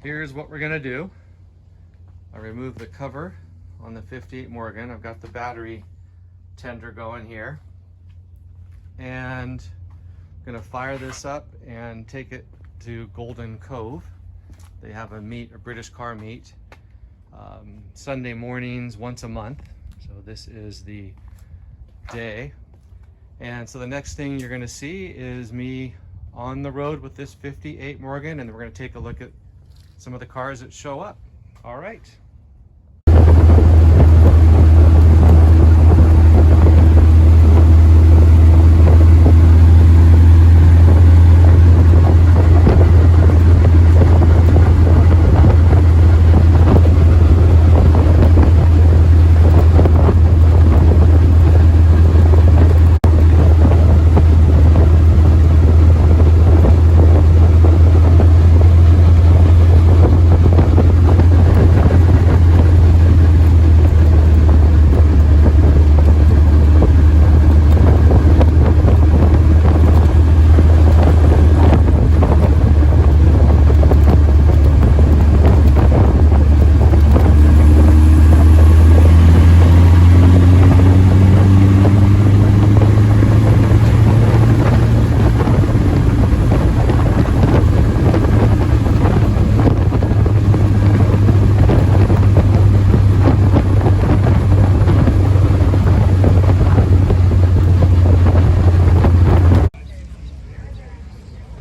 Here's what we're gonna do. I removed the cover on the 58 Morgan. I've got the battery tender going here. And I'm gonna fire this up and take it to Golden Cove. They have a meet, a British car meet, Sunday mornings once a month. So this is the day. And so the next thing you're gonna see is me on the road with this 58 Morgan, and we're gonna take a look at some of the cars that show up. All right.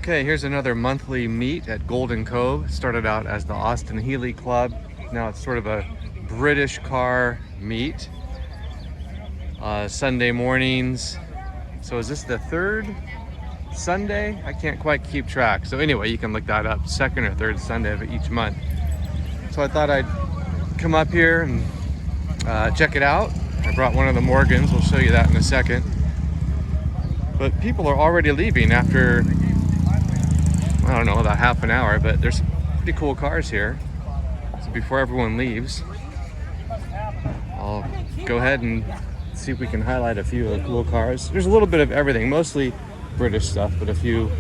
Okay, here's another monthly meet at Golden Cove. Started out as the Austin Healey Club. Now it's sort of a British car meet. Sunday mornings. So is this the third Sunday? I can't quite keep track. So anyway, you can look that up. Second or third Sunday of each month. So I thought I'd come up here and check it out. I brought one of the Morgans. We'll show you that in a second. But people are already leaving after, I don't know, about half an hour, but there's some pretty cool cars here. So before everyone leaves, I'll go ahead and see if we can highlight a few of the cool cars. There's a little bit of everything, mostly British stuff, but a few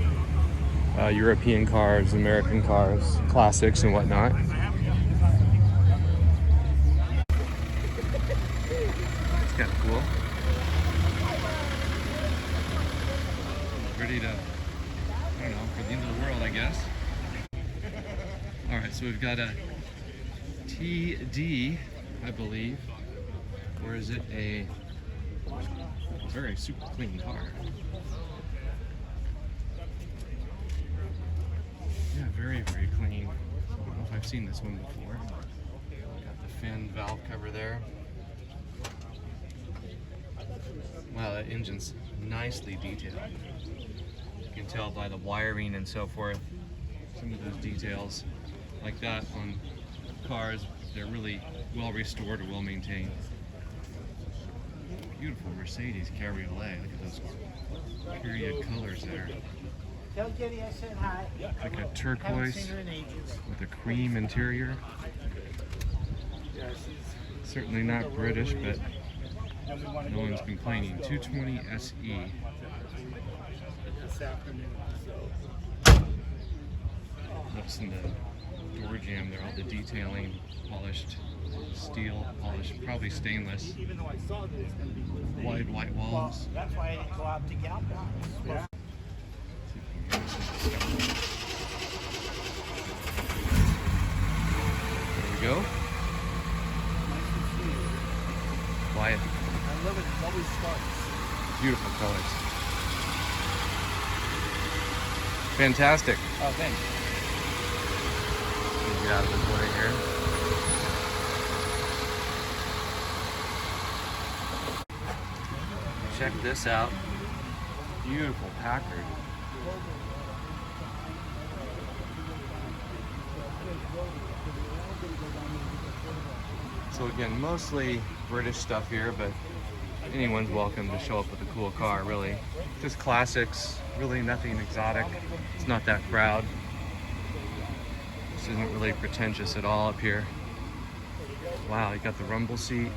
European cars, American cars, classics and whatnot. It's kind of cool. Ready to, I don't know, for the end of the world, I guess. All right, so we've got a TD, I believe, or is it a very super clean car? Yeah, very, very clean. I don't know if I've seen this one before. Got the fin valve cover there. Wow, that engine's nicely detailed. You can tell by the wiring and so forth, some of those details like that on cars, they're really well restored or well maintained. Beautiful Mercedes Cabriolet. Look at those period colors there. Tell Jenny I said hi. Like a turquoise with a cream interior. Certainly not British, but no one's complaining. 220 SE. Looks in the door jamb there, all the detailing, polished steel, polished, probably stainless. Wide white walls. That's why I didn't go out to Galveston. There we go. Quiet. I love it. It always starts. Beautiful colors. Fantastic. Oh, thanks. Get out of the way here. Check this out. Beautiful Packard. So again, mostly British stuff here, but anyone's welcome to show up with a cool car, really. Just classics, really nothing exotic. It's not that crowd. This isn't really pretentious at all up here. Wow, you got the rumble seat.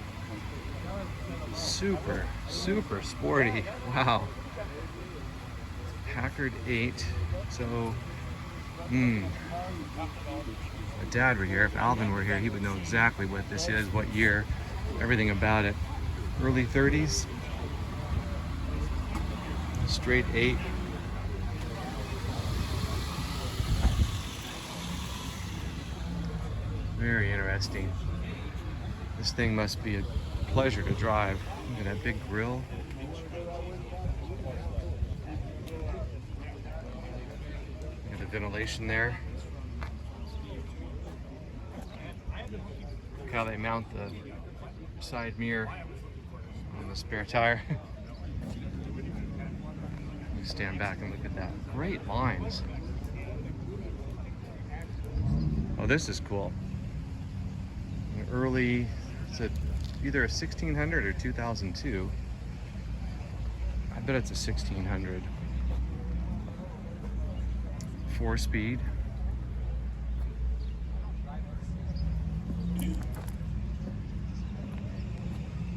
Super, super sporty. Wow. Packard 8. So If Dad were here, if Alvin were here, he would know exactly what this is, what year, everything about it. Early 30s. Straight 8. Very interesting. This thing must be a pleasure to drive. Look at that big grill. Look at the ventilation there. Look how they mount the side mirror on the spare tire. You stand back and look at that. Great lines. Oh, this is cool. An early, it's either a 1600 or 2002. I bet it's a 1600. 4-speed.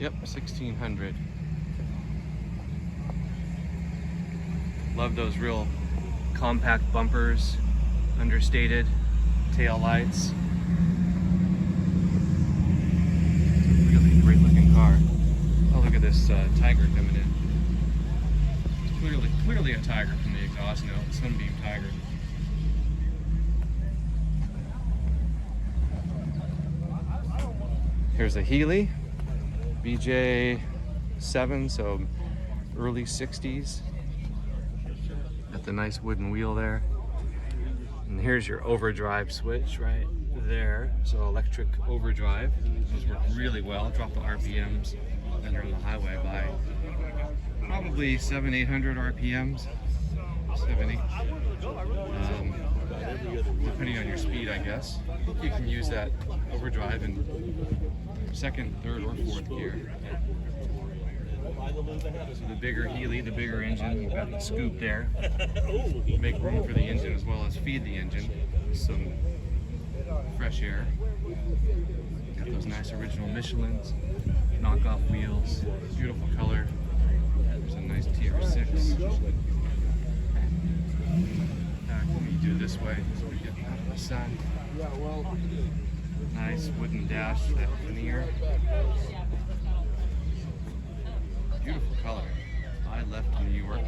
Yep, 1600. Love those real compact bumpers, understated tail lights. Really great looking car. Oh, look at this Tiger coming in. It's clearly a Tiger from the exhaust note. Sunbeam Tiger. Here's a Healy, BJ7, so early 60s. Got the nice wooden wheel there. And here's your overdrive switch right there. So electric overdrive. Those work really well. Drop the RPMs when you're on the highway by probably 700-800 RPMs. 70. Depending on your speed, I guess. I think you can use that overdrive in second, third, or fourth gear. So the bigger Healy, the bigger engine. You've got the scoop there. Make room for the engine as well as feed the engine some fresh air. Got those nice original Michelins, knockoff wheels, beautiful color. There's a nice TR6. Let me do this way so we get out of the sun. Nice wooden dash, that veneer. Beautiful color. I left New York.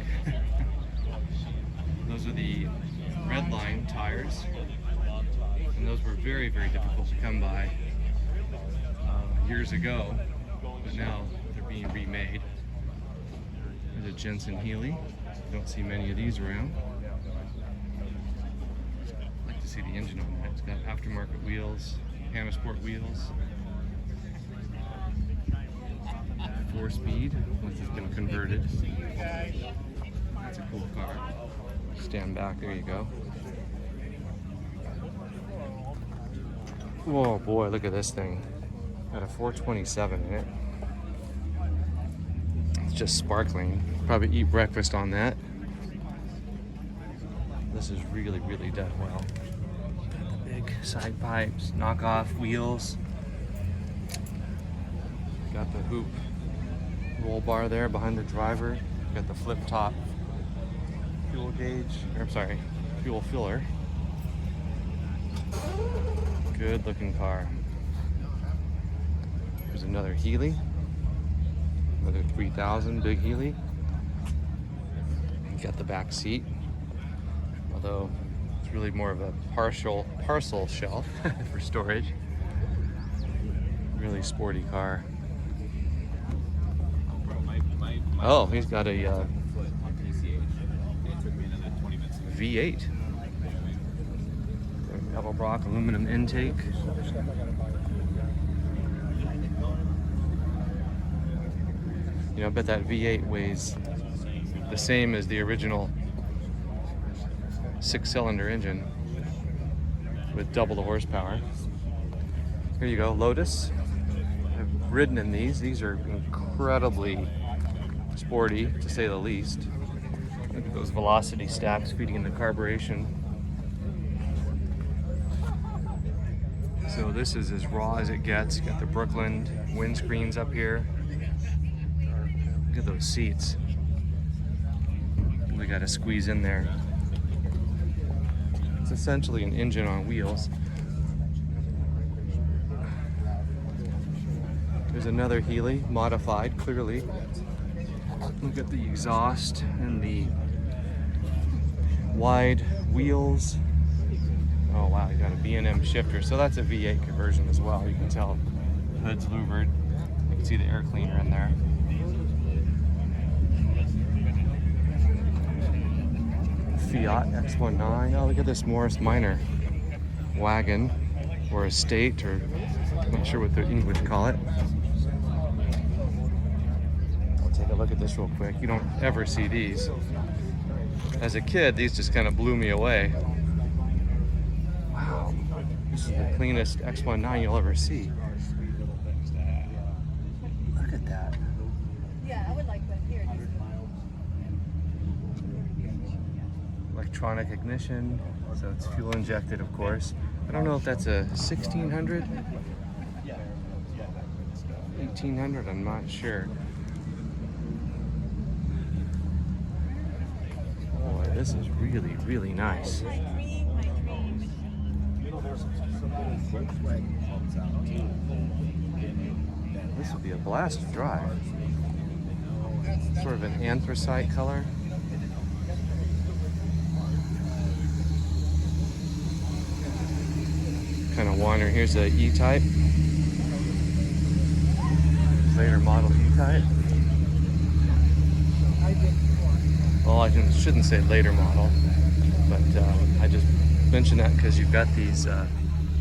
Those are the red line tires, and those were very, very difficult to come by years ago, but now they're being remade. There's a Jensen Healy. Don't see many of these around. I'd like to see the engine on that. It's got aftermarket wheels, Hamasport wheels. 4-speed, once it's been converted. That's a cool car. Stand back, there you go. Whoa, boy, look at this thing. Got a 427 in it. It's just sparkling. Probably eat breakfast on that. This is really, really done well. Got the big side pipes, knockoff wheels. Got the hoop roll bar there behind the driver. Got the flip top fuel gauge, or I'm sorry, fuel filler. Good looking car. Here's another Healy, another 3000 big Healy. Got the back seat, although it's really more of a parcel shelf for storage. Really sporty car. Oh, he's got a V8. Edelbrock aluminum intake. You know, I bet that V8 weighs the same as the original 6-cylinder engine with double the horsepower. Here you go, Lotus. I've ridden in these. These are incredibly sporty, to say the least. Look at those velocity stacks feeding into carburation. So this is as raw as it gets. Got the Brooklyn windscreens up here. Look at those seats. We got to squeeze in there. It's essentially an engine on wheels. There's another Healy, modified, clearly. Look at the exhaust and the wide wheels. Oh wow, you got a B&M shifter. So that's a V8 conversion as well. You can tell the hood's louvered. You can see the air cleaner in there. Fiat X19. Oh, look at this Morris Minor wagon or estate, or I'm not sure what the English call it. I'll take a look at this real quick. You don't ever see these. As a kid, these just kind of blew me away. Wow, this is the cleanest X19 you'll ever see. Look at that. Yeah, I would like that here. Electronic ignition, so it's fuel injected, of course. I don't know if that's a 1600, 1800, I'm not sure. Boy, this is really, really nice. This would be a blast to drive. Sort of an anthracite color. Kind of wander. Here's a E-Type. Later model E-Type. Well, I shouldn't say later model, but I just mentioned that because you've got these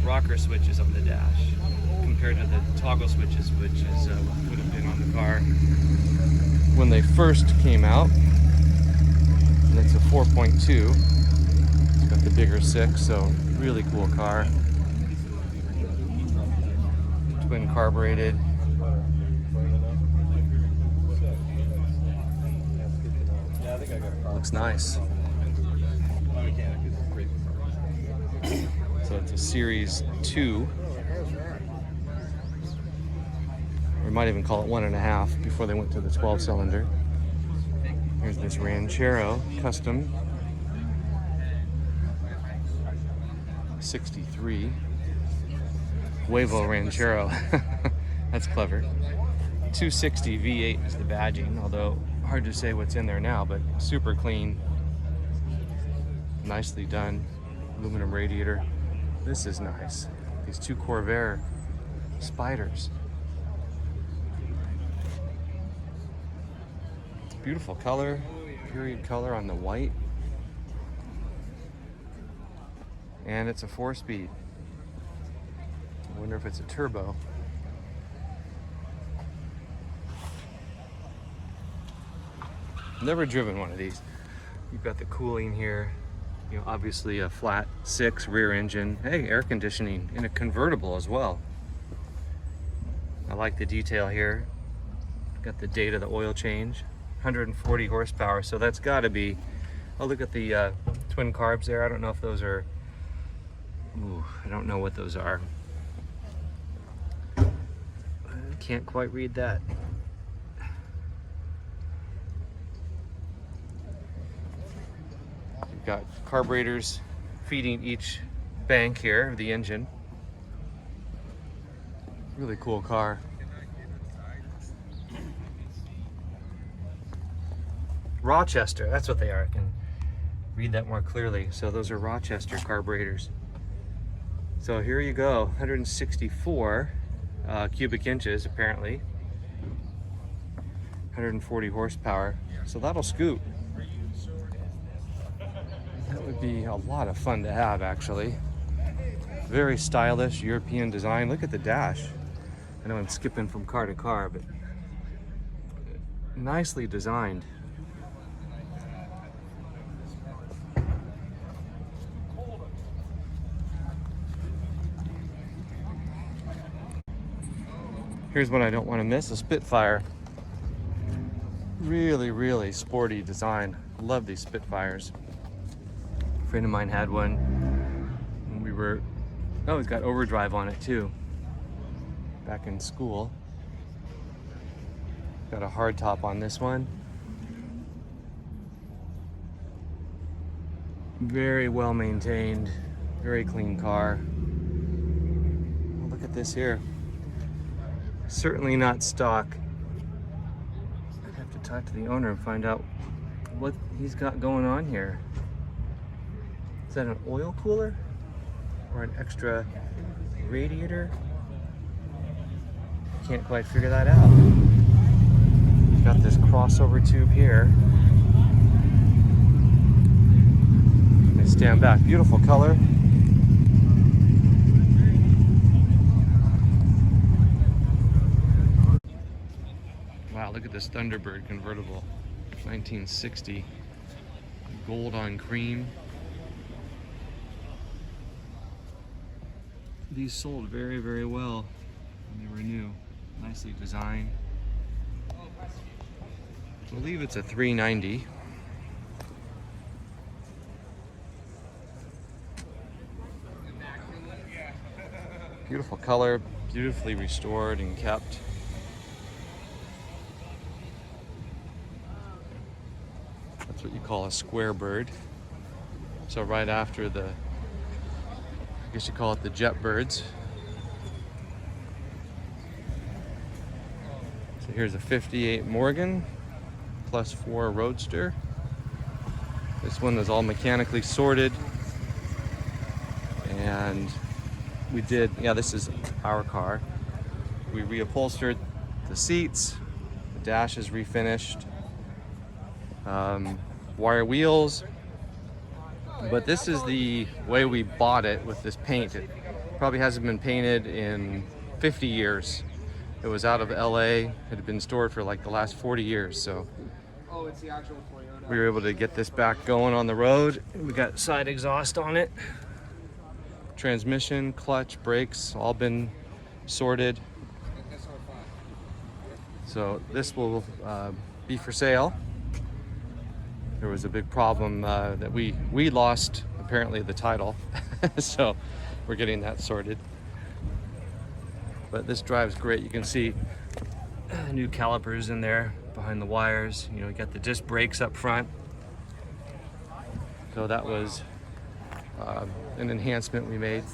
rocker switches on the dash compared to the toggle switches, which is would have been on the car when they first came out. And it's a 4.2. It's got the bigger 6, so really cool car. Twin carbureted. Looks nice. So it's a Series 2. We might even call it 1.5 before they went to the 12-cylinder. Here's this Ranchero Custom 63. Huevo Ranchero. That's clever. 260 V8 is the badging, although hard to say what's in there now, but super clean. Nicely done. Aluminum radiator. This is nice. These two Corvair Spiders. Beautiful color, period color on the white. And it's a 4-speed. I wonder if it's a turbo. Never driven one of these. You've got the cooling here. You know, obviously a flat 6 rear engine. Hey, air conditioning in a convertible as well. I like the detail here. Got the date of the oil change. 140 horsepower, so that's got to be. Oh, look at the twin carbs there. I don't know if those are. Ooh, I don't know what those are. I can't quite read that. You've got carburetors feeding each bank here of the engine. Really cool car. Rochester, that's what they are. I can read that more clearly. So those are Rochester carburetors. So here you go, 164 cubic inches apparently. 140 horsepower. So that'll scoot. That would be a lot of fun to have, actually. Very stylish European design. Look at the dash. I know I'm skipping from car to car, but nicely designed. Here's one I don't want to miss, a Spitfire. Really, really sporty design. Love these Spitfires. A friend of mine had one. And we were, oh, it's got overdrive on it too. Back in school. Got a hard top on this one. Very well maintained, very clean car. Oh, look at this here. Certainly not stock. I'd have to talk to the owner and find out what he's got going on here. Is that an oil cooler or an extra radiator? Can't quite figure that out. Got this crossover tube here. Let me stand back. Beautiful color. Wow, look at this Thunderbird convertible. 1960. Gold on cream. These sold very, very well when they were new. Nicely designed. I believe it's a 390. Beautiful color, beautifully restored and kept. That's what you call a square bird. So right after the, I guess you call it the jet birds. So here's a 58 Morgan plus 4 Roadster. This one is all mechanically sorted. And we did, yeah, this is our car. We reupholstered the seats, the dash is refinished, wire wheels. But this is the way we bought it with this paint. It probably hasn't been painted in 50 years. It was out of LA. It had been stored for like the last 40 years. So It's the actual Toyota. we were able to get this back going on the road. We got side exhaust on it. Transmission, clutch, brakes, all been sorted. So this will be for sale. There was a big problem that we lost, apparently, the title. So we're getting that sorted. But this drives great. You can see new calipers in there behind the wires. You know, you got the disc brakes up front. So that was an enhancement we made.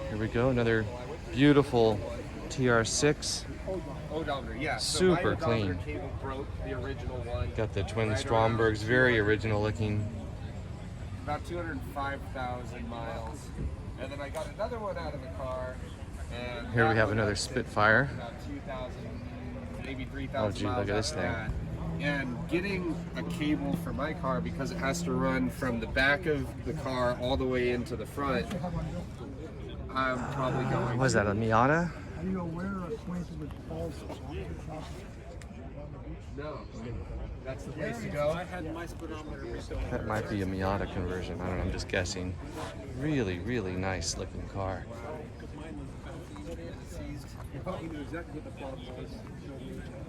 Here we go, another beautiful TR6. Odometer, yeah. Super so my odometer clean. cable broke the original one. Got the twin Right Strombergs, very original looking. About 205,000 miles. And then I got another one out of the car. And Here we that have one another was Spitfire. About 2,000, maybe 3,000 Oh, gee, miles look at this after thing. that. And getting a cable for my car, because it has to run from the back of the car all the way into the front, I'm probably going. What was that, a Miata? Are you aware or acquainted with Paul's Soccer Shop? No, that's the place to go. I had my speedometer recently. That might be a Miata conversion. I don't know, I'm just guessing. Really, really nice looking car.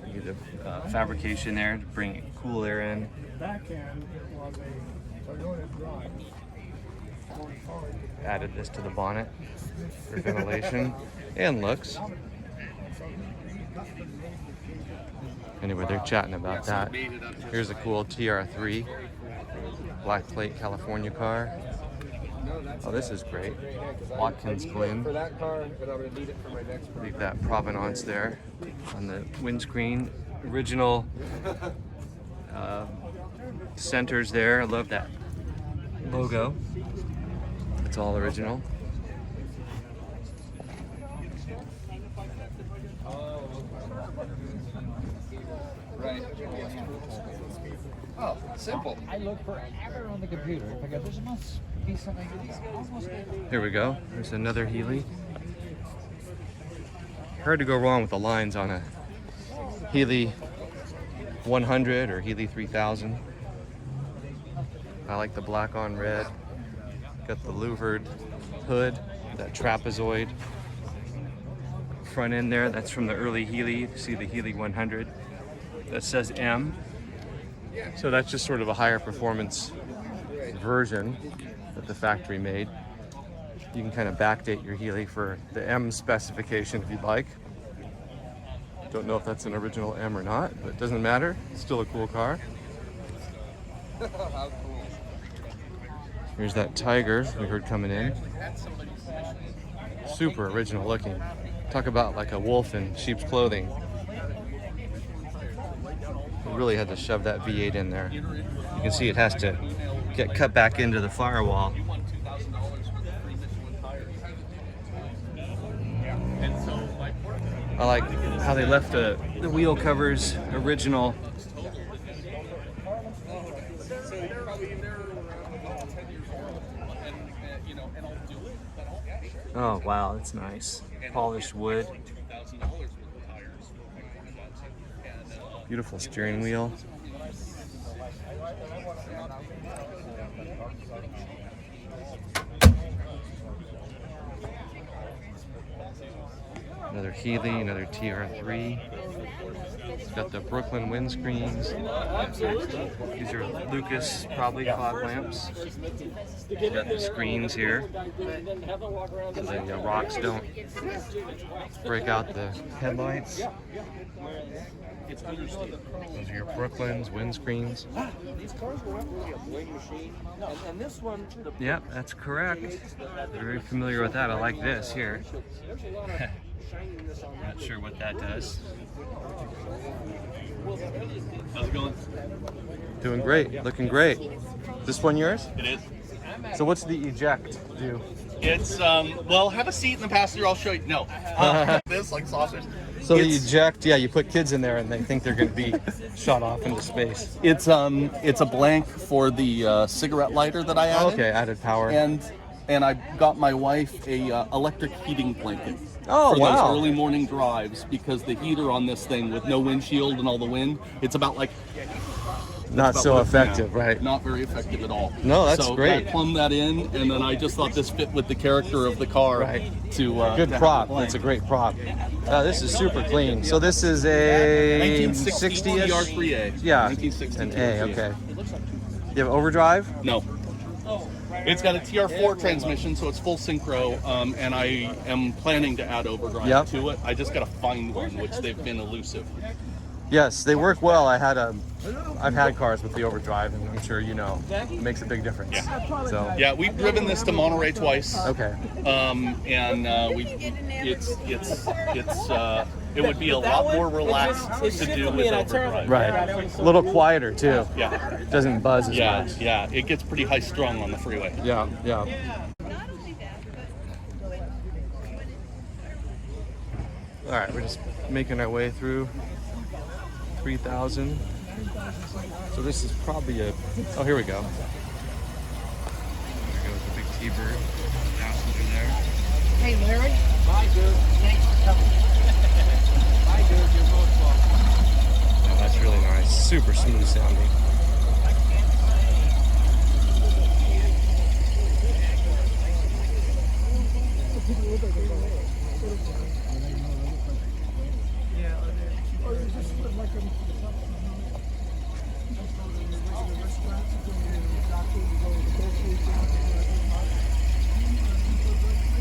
You get the fabrication there to bring cool air in. Back end was a Toyota Drive. Added this to the bonnet for ventilation and looks. Anyway, they're chatting about that. Here's a cool TR3 black plate California car. Oh, this is great. Watkins Glen. For that car, but I'm going to need it for my next project. Leave that provenance there on the windscreen. Original centers there. I love that logo. It's all original. Right. Oh, simple. I look forever on the computer. I figure this must be something almost. Here we go. There's another Healy. Hard to go wrong with the lines on a Healy 100 or Healy 3000. I like the black on red. Got the louvered hood, that trapezoid front end there. That's from the early Healy. You see the Healy 100. That says M. So that's just sort of a higher performance version that the factory made. You can kind of backdate your Healy for the M specification if you'd like. Don't know if that's an original M or not, but it doesn't matter. It's still a cool car. How cool. Here's that tiger we heard coming in. Super original looking. Talk about like a wolf in sheep's clothing. We really had to shove that V8 in there. You can see it has to get cut back into the firewall. I like how they left the wheel covers original. Oh wow, that's nice. Polished wood. Beautiful steering wheel. Another Healy, another TR3. It's got the Brooklyn windscreens. These are Lucas, probably fog lamps. It's got the screens here, so the rocks don't break out the headlights. Those are your Brooklyn's windscreens. Yep, that's correct. Very familiar with that. I like this here. Not sure what that does. How's it going? Doing great, looking great. This one yours? It is. So what's the eject do? It's, well, have a seat in the passenger, I'll show you. No. This, like sausage. So the eject, yeah, you put kids in there and they think they're going to be shot off into space. It's a blank for the cigarette lighter that I added. Okay, added power. And I got my wife a electric heating blanket. Oh, for wow. those early morning drives, because the heater on this thing with no windshield and all the wind, it's about like Not so effective, right? Not very effective at all. No, that's great. So I plumbed that in, and then I just thought this fit with the character of the car. Right. To good to prop. have it That's a great prop. This is super clean. So this is a 1960 60-ish? TR3A. Yeah, 1960 an A. TR3A. Okay. You have overdrive? No. It's got a TR4 transmission, so it's full synchro, and I am planning to add overdrive to it. I just got to find one, which they've been elusive. Yes, they work well. I've had cars with the overdrive, and I'm sure you know it makes a big difference. Yeah. So yeah, we've driven this to Monterey twice. Okay. It would be a lot more relaxed to do with overdrive. Right. A little quieter too. Yeah. Doesn't buzz as much. Yeah. It gets pretty high strung on the freeway. Yeah. All right, we're just making our way through 3,000. So this is probably oh, here we go. There goes the big T-Bird passenger there. Hey, Larry. Bye, dude. Thanks for coming. Bye, dude. You're most welcome. Oh, that's really nice. Super smooth sounding.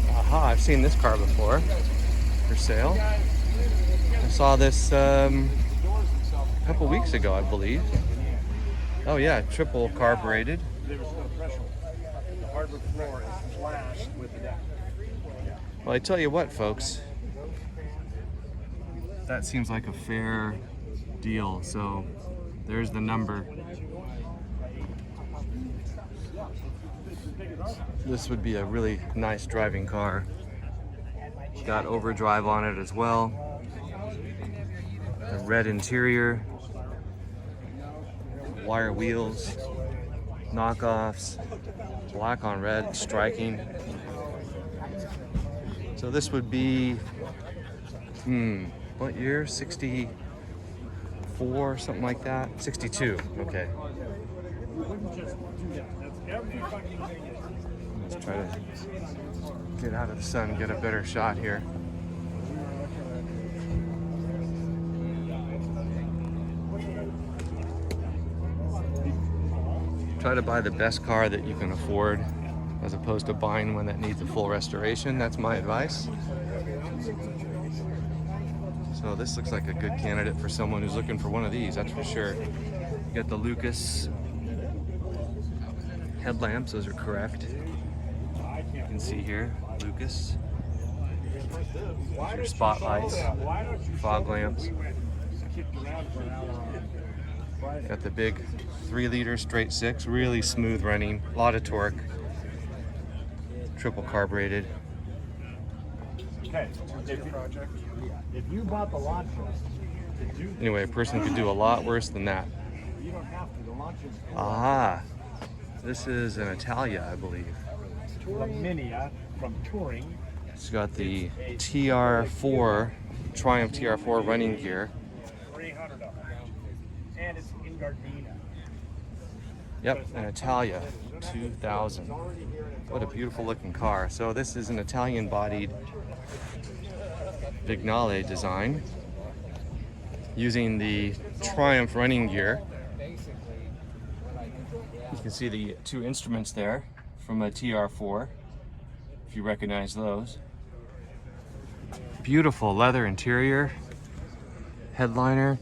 Aha, I've seen this car before for sale. I saw this a couple weeks ago, I believe. Oh yeah, triple carbureted. There was no threshold. The hardwood floor is flashed with the deck. Well, I tell you what, folks, that seems like a fair deal. So there's the number. This would be a really nice driving car. Got overdrive on it as well. The red interior, wire wheels, knockoffs, black on red, striking. So this would be, what year? 64, something like that? 62, okay. Let's try to get out of the sun, get a better shot here. Try to buy the best car that you can afford, as opposed to buying one that needs a full restoration. That's my advice. So this looks like a good candidate for someone who's looking for one of these, that's for sure. You got the Lucas headlamps, those are correct. You can see here, Lucas. Those are spotlights, fog lamps. Got the big 3-liter straight six, really smooth running, a lot of torque, triple carbureted. Okay, if you bought the launcher, Anyway, a person could do a lot worse than that. you don't have to. The launcher's Aha, this is an Italia, I believe. the Mini from Touring. It's got the TR4, Triumph TR4 running gear. $300. And it's in Gardena. Yep, an Italia 2000. What a beautiful looking car. So this is an Italian bodied Vignale design using the Triumph running gear. You can see the 2 instruments there from a TR4, if you recognize those. Beautiful leather interior, headliner.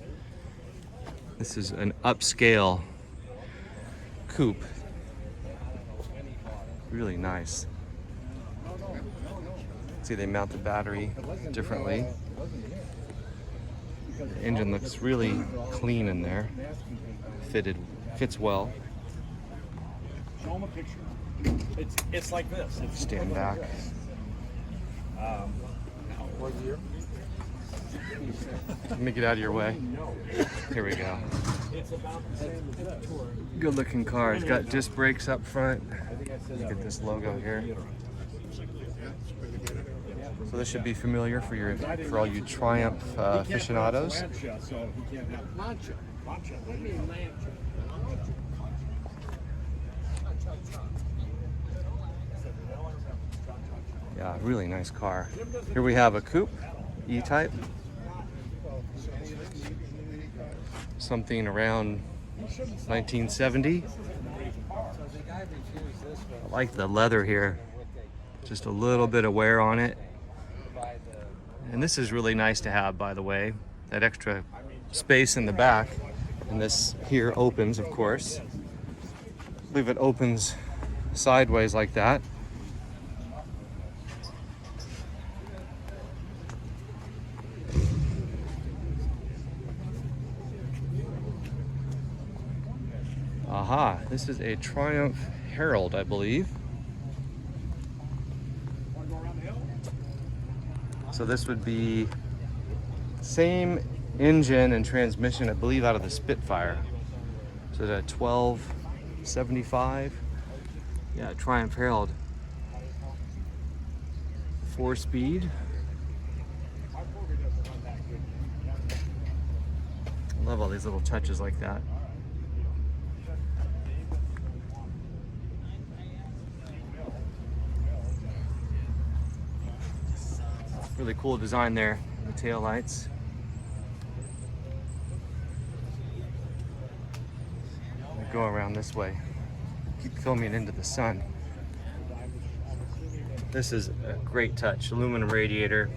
This is an upscale coupe. Really nice. See, they mount the battery differently. The engine looks really clean in there. Fits well. Show them a picture. It's like this. Stand back. What year? Let me get out of your way. Here we go. It's about the same as that Touring. Good looking car. It's got disc brakes up front. Look at this logo here. So this should be familiar for all you Triumph aficionados. So he can't have Lancia. What do you mean Lancia? Yeah, really nice car. Here we have a coupe, E-Type. Something around 1970. I like the leather here. Just a little bit of wear on it. And this is really nice to have, by the way. That extra space in the back. And this here opens, of course. I believe it opens sideways like that. Aha, this is a Triumph Herald, I believe. So this would be same engine and transmission, I believe, out of the Spitfire. So the 1275. Yeah, Triumph Herald. 4-speed. I love all these little touches like that. Really cool design there, the tail lights. Go around this way. Keep filming into the sun. This is a great touch. Aluminum radiator.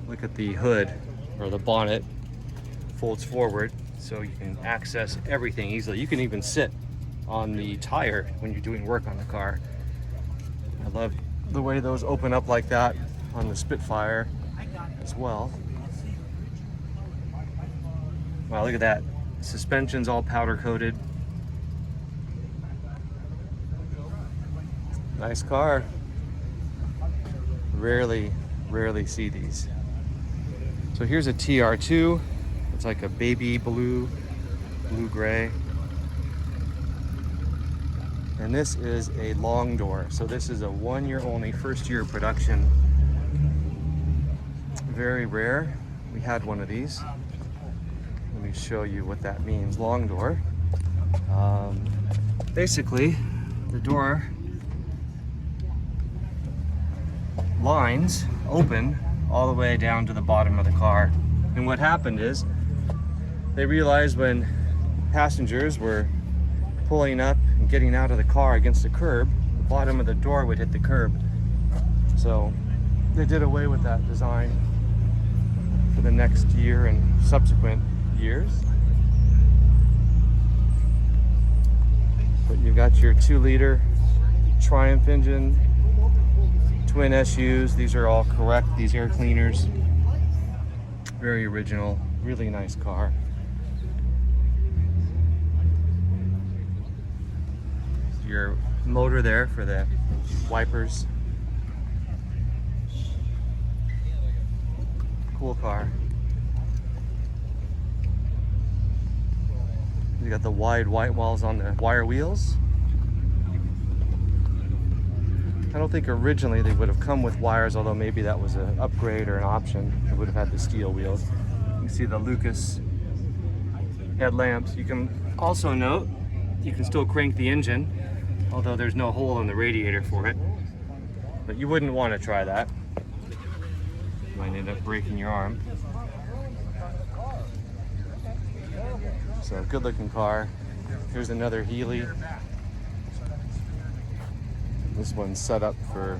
Look at the hood, or the bonnet, folds forward so you can access everything easily. You can even sit on the tire when you're doing work on the car. I love the way those open up like that on the Spitfire as well. Wow, look at that. Suspension's all powder coated. Nice car. Rarely see these. So here's a TR2. It's like a baby blue-gray. And this is a long door. So this is a 1-year only, first year production. Very rare. We had one of these. Let me show you what that means. Long door. Basically, the door lines open all the way down to the bottom of the car. And what happened is they realized when passengers were pulling up and getting out of the car against the curb, the bottom of the door would hit the curb. So they did away with that design for the next year and subsequent years. But you've got your 2-liter Triumph engine, twin SUs. These are all correct, these air cleaners. Very original, really nice car. Your motor there for the wipers. Cool car. You got the wide white walls on the wire wheels. I don't think originally they would have come with wires, although maybe that was an upgrade or an option. It would have had the steel wheels. You can see the Lucas headlamps. You can also note you can still crank the engine, although there's no hole in the radiator for it. But you wouldn't want to try that. You might end up breaking your arm. So good looking car. Here's another Healy. This one's set up for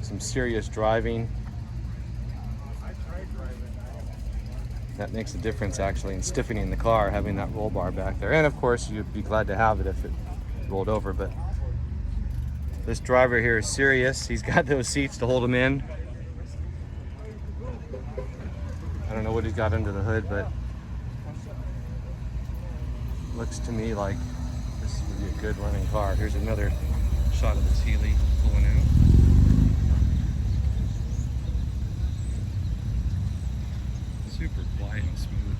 some serious driving. That makes a difference actually in stiffening the car, having that roll bar back there. And of course you'd be glad to have it if it rolled over, but this driver here is serious. He's got those seats to hold him in. I don't know what he's got under the hood, but looks to me like this would be a good running car. Here's another shot of this Healy pulling in. Super quiet and smooth.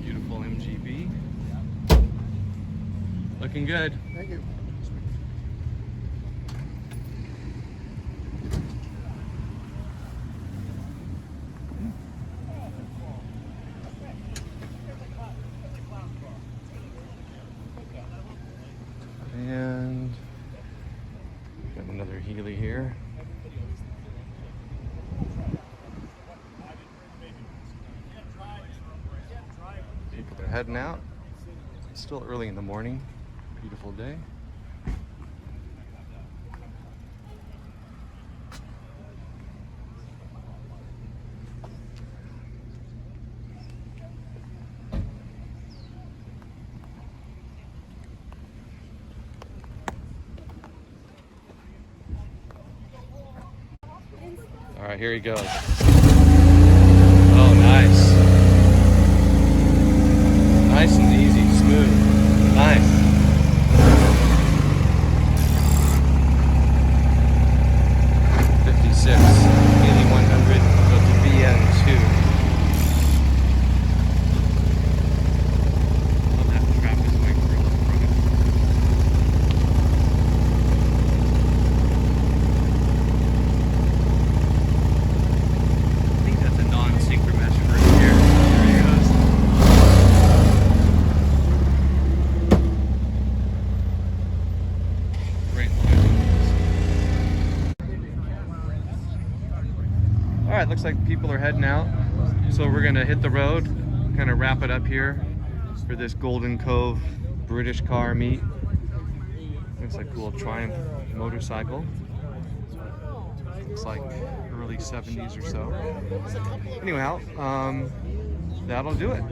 Beautiful MGB. Looking good. Thank you. And got another Healy here. People are heading out. It's still early in the morning. Beautiful day. All right, here he goes. Oh, nice. Nice and easy, smooth. Nice. '56, Healy 100, go to BN2. Love that Trappist wing from the front. I think that's a non-synchro mesh right here. There he goes. Great legends. All right, looks like people are heading out. So we're gonna hit the road, kind of wrap it up here for this Golden Cove British car meet. Looks like a cool Triumph motorcycle. Looks like early 70s or so. Anyhow, that'll do it.